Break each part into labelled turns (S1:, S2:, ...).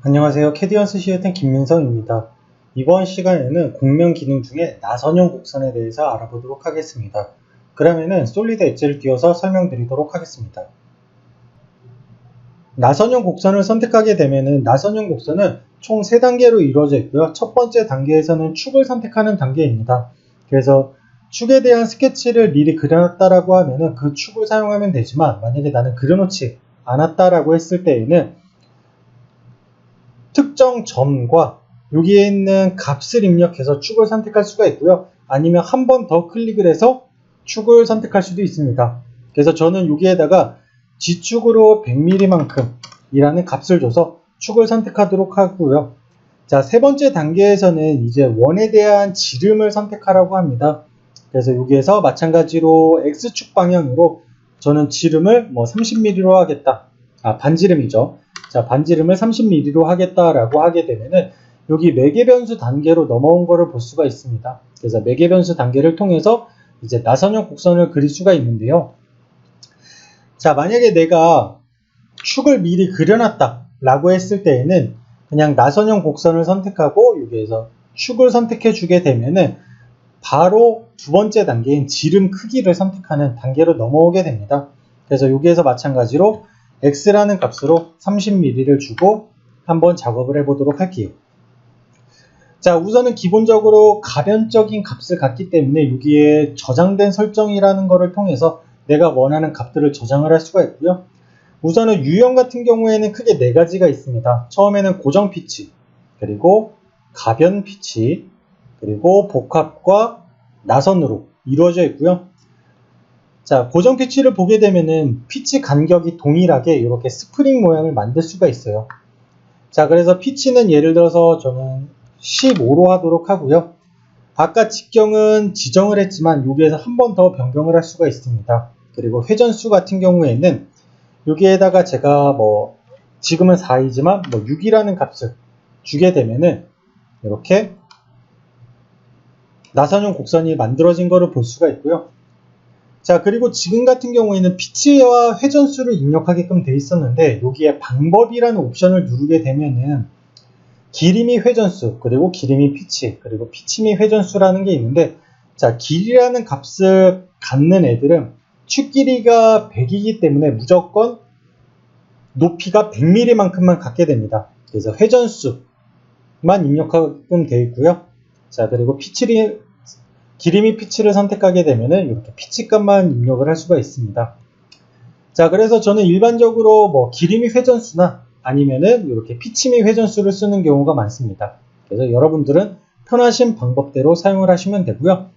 S1: 안녕하세요. 캐디언스 시스템 김민성입니다. 이번 시간에는 곡면 기능 중에 나선형 곡선에 대해서 알아보도록 하겠습니다. 그러면은 솔리드 엣지를 띄워서 설명드리도록 하겠습니다. 나선형 곡선을 선택하게 되면은 나선형 곡선은 총 3단계로 이루어져 있고요. 첫 번째 단계에서는 축을 선택하는 단계입니다. 그래서 축에 대한 스케치를 미리 그려놨다라고 하면은 그 축을 사용하면 되지만, 만약에 나는 그려놓지 않았다라고 했을 때에는 특정 점과 여기에 있는 값을 입력해서 축을 선택할 수가 있고요. 아니면 한 번 더 클릭을 해서 축을 선택할 수도 있습니다. 그래서 저는 여기에다가 G축으로 100mm만큼 이라는 값을 줘서 축을 선택하도록 하고요. 자, 세 번째 단계에서는 이제 원에 대한 지름을 선택하라고 합니다. 그래서 여기에서 마찬가지로 X축 방향으로 저는 지름을 30mm로 하겠다. 반지름이죠. 자, 반지름을 30mm로 하겠다라고 하게 되면은 여기 매개변수 단계로 넘어온 거를 볼 수가 있습니다. 그래서 매개변수 단계를 통해서 이제 나선형 곡선을 그릴 수가 있는데요. 자, 만약에 내가 축을 미리 그려놨다 라고 했을 때에는 그냥 나선형 곡선을 선택하고 여기에서 축을 선택해 주게 되면은 바로 두 번째 단계인 지름 크기를 선택하는 단계로 넘어오게 됩니다. 그래서 여기에서 마찬가지로 X라는 값으로 30mm를 주고 한번 작업을 해보도록 할게요. 자, 우선은 기본적으로 가변적인 값을 갖기 때문에 여기에 저장된 설정이라는 것을 통해서 내가 원하는 값들을 저장을 할 수가 있고요. 우선은 유형 같은 경우에는 크게 4가지가 있습니다. 처음에는 고정 피치, 그리고 가변 피치, 그리고 복합과 나선으로 이루어져 있고요. 자, 고정 피치를 보게 되면은 피치 간격이 동일하게 이렇게 스프링 모양을 만들 수가 있어요. 자, 그래서 피치는 예를 들어서 저는 15로 하도록 하고요. 아까 직경은 지정을 했지만 여기에서 한 번 더 변경을 할 수가 있습니다. 그리고 회전수 같은 경우에는 여기에다가 제가 지금은 4이지만 6이라는 값을 주게 되면은 이렇게 나선형 곡선이 만들어진 것을 볼 수가 있고요. 자, 그리고 지금 같은 경우에는 피치와 회전수를 입력하게끔 되어 있었는데 여기에 방법이라는 옵션을 누르게 되면은 길이 및 회전수, 그리고 길이 및 피치, 그리고 피치 및 회전수라는 게 있는데, 자, 길이라는 값을 갖는 애들은 축 길이가 100이기 때문에 무조건 높이가 100mm만큼만 갖게 됩니다. 그래서 회전수만 입력하게끔 되어 있고요. 자, 그리고 길이 및 피치를 선택하게 되면은 이렇게 피치 값만 입력을 할 수가 있습니다. 자, 그래서 저는 일반적으로 길이 및 회전수나 아니면은 이렇게 피치 및 회전수를 쓰는 경우가 많습니다. 그래서 여러분들은 편하신 방법대로 사용을 하시면 되고요.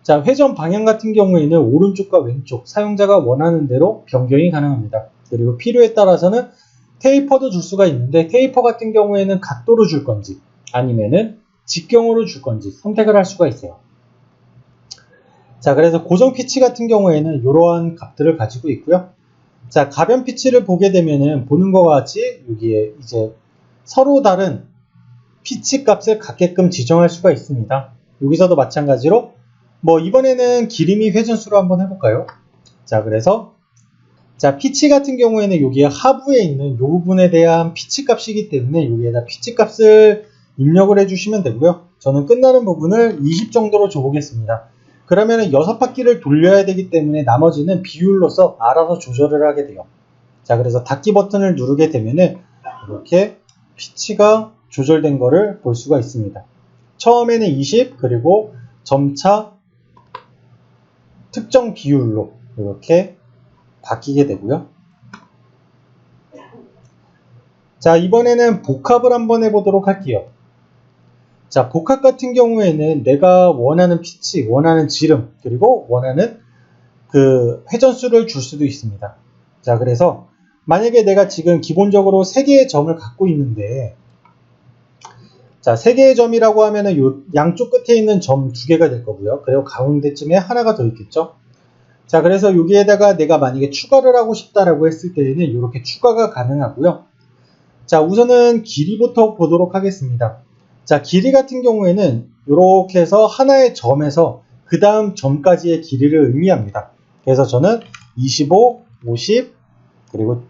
S1: 자, 회전 방향 같은 경우에는 오른쪽과 왼쪽 사용자가 원하는 대로 변경이 가능합니다. 그리고 필요에 따라서는 테이퍼도 줄 수가 있는데, 테이퍼 같은 경우에는 각도로 줄 건지 아니면은 직경으로 줄 건지 선택을 할 수가 있어요. 자, 그래서 고정 피치 같은 경우에는 이러한 값들을 가지고 있고요. 자, 가변 피치를 보게 되면은 보는 것과 같이 여기에 이제 서로 다른 피치 값을 갖게끔 지정할 수가 있습니다. 여기서도 마찬가지로 이번에는 길이 및 회전수로 한번 해볼까요? 자, 그래서 자, 피치 같은 경우에는 여기에 하부에 있는 이 부분에 대한 피치 값이기 때문에 여기에다 피치 값을 입력을 해주시면 되고요. 저는 끝나는 부분을 20 정도로 줘보겠습니다. 그러면 6바퀴를 돌려야 되기 때문에 나머지는 비율로서 알아서 조절을 하게 돼요. 자, 그래서 닫기 버튼을 누르게 되면은 이렇게 피치가 조절된 거를 볼 수가 있습니다. 처음에는 20, 그리고 점차 특정 비율로 이렇게 바뀌게 되고요. 자, 이번에는 복합을 한번 해보도록 할게요. 자, 복합 같은 경우에는 내가 원하는 피치, 원하는 지름, 그리고 원하는 그 회전수를 줄 수도 있습니다. 자, 그래서 만약에 내가 지금 기본적으로 3개의 점을 갖고 있는데, 자, 3개의 점이라고 하면은 요 양쪽 끝에 있는 점 2개가 될 거고요. 그리고 가운데쯤에 하나가 더 있겠죠. 자, 그래서 여기에다가 내가 만약에 추가를 하고 싶다라고 했을 때에는 이렇게 추가가 가능하고요. 자, 우선은 길이부터 보도록 하겠습니다. 자, 길이 같은 경우에는 이렇게 해서 하나의 점에서 그 다음 점까지의 길이를 의미합니다. 그래서 저는 25, 50, 그리고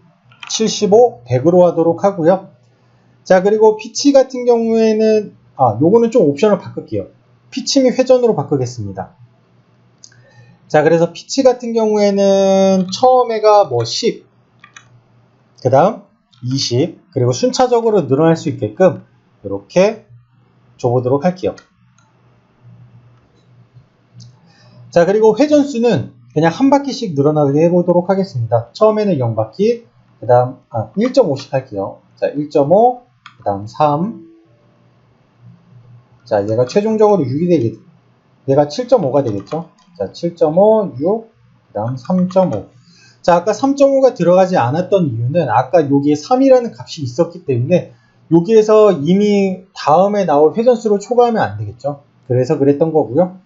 S1: 75, 100으로 하도록 하고요. 자, 그리고 피치 같은 경우에는, 요거는 좀 옵션을 바꿀게요. 피치 및 회전으로 바꾸겠습니다. 자, 그래서 피치 같은 경우에는 처음에가 뭐 10, 그 다음 20, 그리고 순차적으로 늘어날 수 있게끔 이렇게 줘보도록 할게요. 자, 그리고 회전수는 그냥 한 바퀴씩 늘어나게 해보도록 하겠습니다. 처음에는 0바퀴, 그 다음 1.5씩 할게요. 자, 1.5, 그 다음 3. 자, 얘가 최종적으로 6이 되겠죠. 얘가 7.5가 되겠죠. 자, 7.5, 6, 그 다음 3.5. 자, 아까 3.5가 들어가지 않았던 이유는 아까 여기에 3이라는 값이 있었기 때문에 여기에서 이미 다음에 나올 회전수를 초과하면 안 되겠죠. 그래서 그랬던 거고요.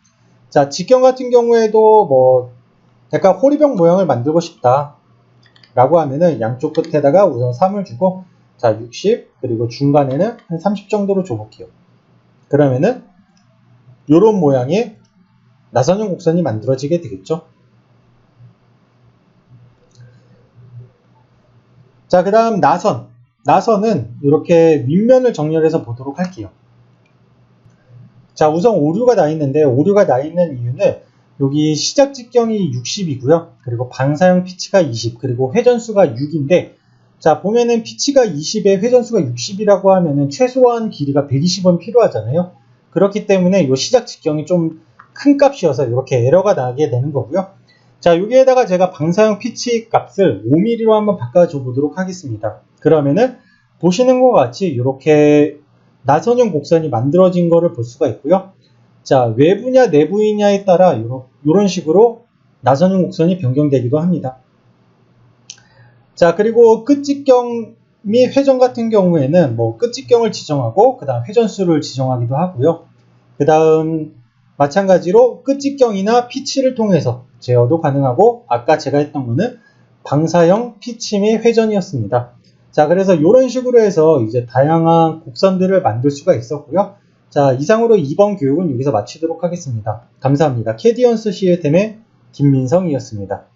S1: 자, 직경 같은 경우에도 뭐 약간 호리병 모양을 만들고 싶다 라고 하면은 양쪽 끝에다가 우선 3을 주고, 자, 60, 그리고 중간에는 한 30 정도로 줘볼게요. 그러면은 요런 모양의 나선형 곡선이 만들어지게 되겠죠. 자, 그 다음 나선은 이렇게 윗면을 정렬해서 보도록 할게요. 자, 우선 오류가 나 있는데, 오류가 나 있는 이유는 여기 시작 직경이 60이고요. 그리고 방사형 피치가 20, 그리고 회전수가 6인데, 자, 보면은 피치가 20에 회전수가 60이라고 하면은 최소한 길이가 120은 필요하잖아요. 그렇기 때문에 이 시작 직경이 좀 큰 값이어서 이렇게 에러가 나게 되는 거고요. 자, 여기에다가 제가 방사형 피치 값을 5mm로 한번 바꿔줘 보도록 하겠습니다. 그러면은 보시는 것 같이 이렇게 나선형 곡선이 만들어진 거를 볼 수가 있고요. 자, 외부냐 내부이냐에 따라 이런 식으로 나선형 곡선이 변경되기도 합니다. 자, 그리고 끝직경 및 회전 같은 경우에는 뭐 끝직경을 지정하고 그 다음 회전수를 지정하기도 하고요. 그 다음 마찬가지로 끝직경이나 피치를 통해서 제어도 가능하고, 아까 제가 했던 거는 방사형 피치 및 회전이었습니다. 자, 그래서 이런 식으로 해서 이제 다양한 곡선들을 만들 수가 있었고요. 자, 이상으로 이번 교육은 여기서 마치도록 하겠습니다. 감사합니다. 캐디언스 시스템의 김민성이었습니다.